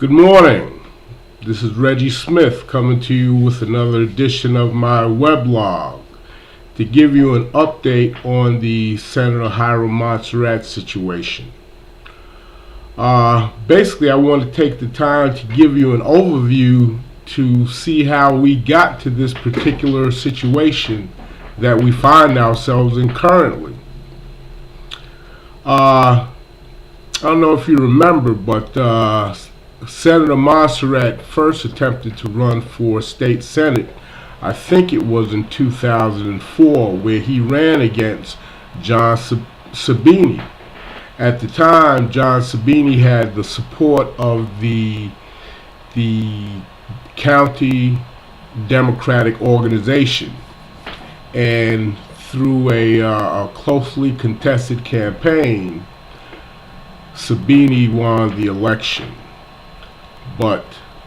Good morning. This is Reggie Smith coming to you with another edition of my weblog to give you an update on the Senator Hiram Montserrat situation. Basically, I want to take the time to give you an overview to see how we got to this particular situation that we find ourselves in currently. I don't know if you remember, but Senator Montserrat first attempted to run for state senate. I think it was in 2004, where he ran against John Sabini. At the time, John Sabini had the support of the county Democratic organization, and through a closely contested campaign, Sabini won the election. But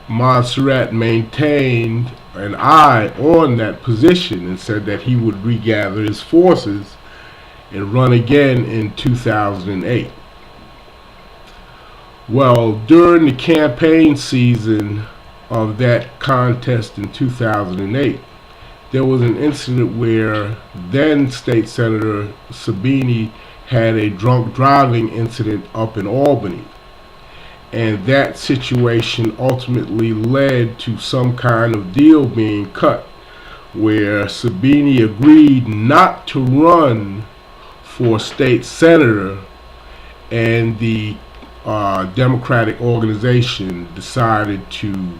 Montserrat maintained an eye on that position and said that he would regather his forces and run again in 2008. Well, during the campaign season of that contest in 2008, there was an incident where then State Senator Sabini had a drunk driving incident up in Albany. And that situation ultimately led to some kind of deal being cut, where Sabini agreed not to run for state senator, and the Democratic organization decided to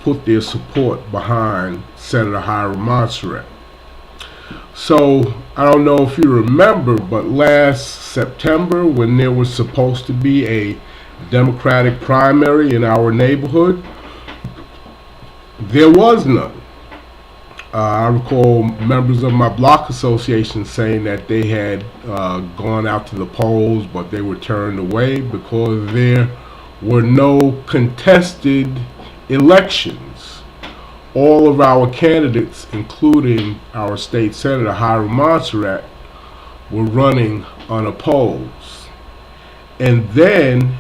put their support behind Senator Hiram Montserrat. So, I don't know if you remember, but last September, when there was supposed to be a Democratic primary in our neighborhood, there was none. I recall members of my block association saying that they had gone out to the polls, but they were turned away because there were no contested elections. All of our candidates, including our state senator Hiram Montserrat, were running unopposed. And then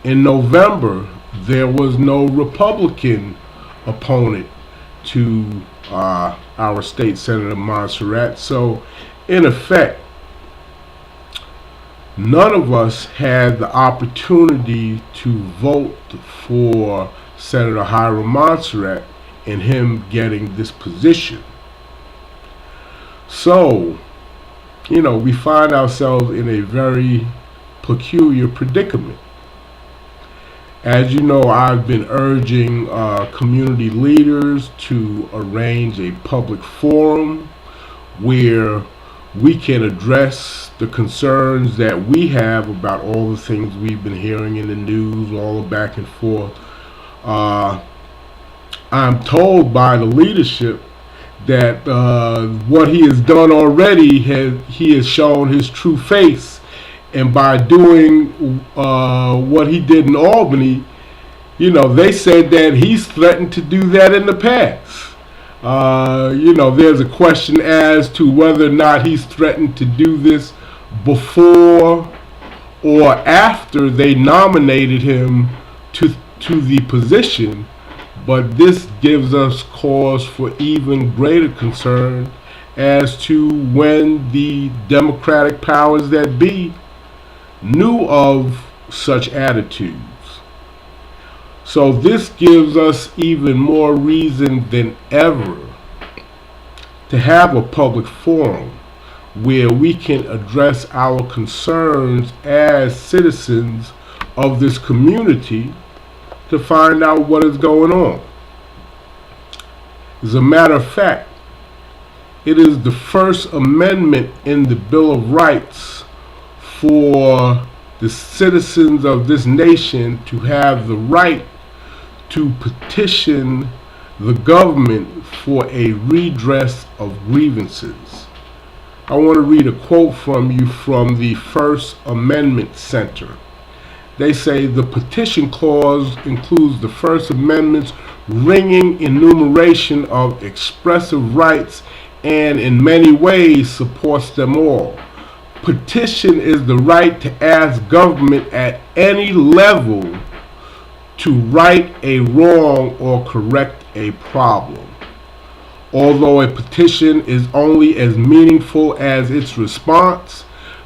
in November, there was no Republican opponent to our state senator Montserrat. So, in effect, none of us had the opportunity to vote for Senator Hiram Montserrat and him getting this position. So, we find ourselves in a very peculiar predicament. As you know, I've been urging community leaders to arrange a public forum where we can address the concerns that we have about all the things we've been hearing in the news, all the back and forth. I'm told by the leadership that what he has done already, he has shown his true face. And by doing what he did in Albany, they said that he's threatened to do that in the past. There's a question as to whether or not he's threatened to do this before or after they nominated him to the position. But this gives us cause for even greater concern as to when the Democratic powers that be knew of such attitudes. So this gives us even more reason than ever to have a public forum where we can address our concerns as citizens of this community to find out what is going on. As a matter of fact, it is the First Amendment in the Bill of Rights for the citizens of this nation to have the right to petition the government for a redress of grievances. I want to read a quote from you from the First Amendment Center. They say the petition clause includes the First Amendment's ringing enumeration of expressive rights and in many ways supports them all. Petition is the right to ask government at any level to right a wrong or correct a problem. Although a petition is only as meaningful as its response,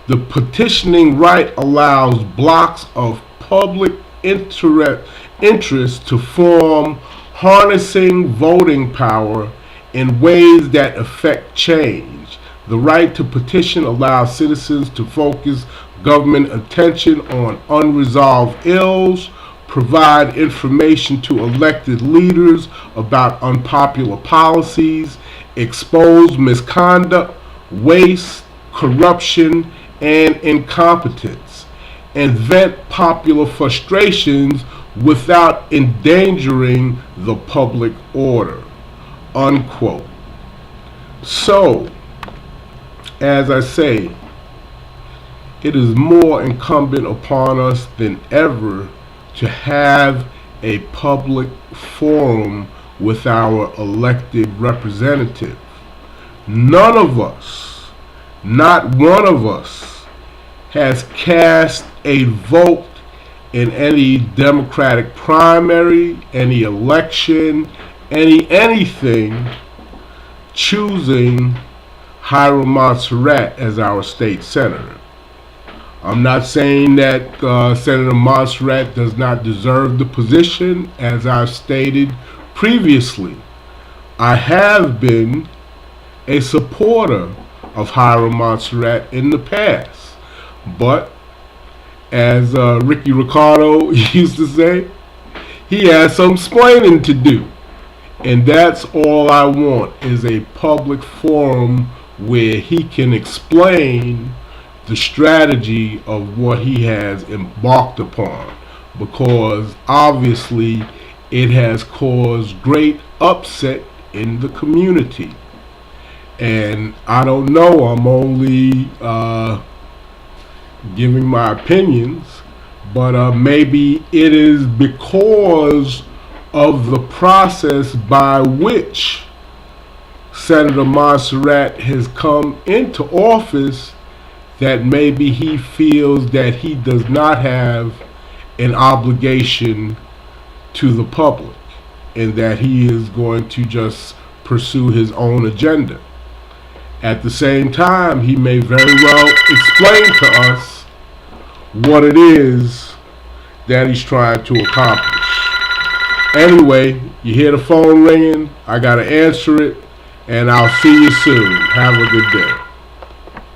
the petitioning right allows blocks of public interest to form, harnessing voting power in ways that affect change. The right to petition allows citizens to focus government attention on unresolved ills, provide information to elected leaders about unpopular policies, expose misconduct, waste, corruption, and incompetence, and vent popular frustrations without endangering the public order. Unquote. So, as I say, it is more incumbent upon us than ever to have a public forum with our elected representative. None of us, not one of us, has cast a vote in any Democratic primary, any election, anything, choosing Hiram Montserrat as our state senator. I'm not saying that Senator Montserrat does not deserve the position, as I've stated previously. I have been a supporter of Hiram Montserrat in the past, but as Ricky Ricardo used to say, he has some explaining to do. And that's all I want, is a public forum where he can explain the strategy of what he has embarked upon, because obviously it has caused great upset in the community. And I don't know, I'm only giving my opinions, but maybe it is because of the process by which Senator Montserrat has come into office that maybe he feels that he does not have an obligation to the public, and that he is going to just pursue his own agenda. At the same time, he may very well explain to us what it is that he's trying to accomplish. Anyway, you hear the phone ringing, I gotta answer it, and I'll see you soon. Have a good day.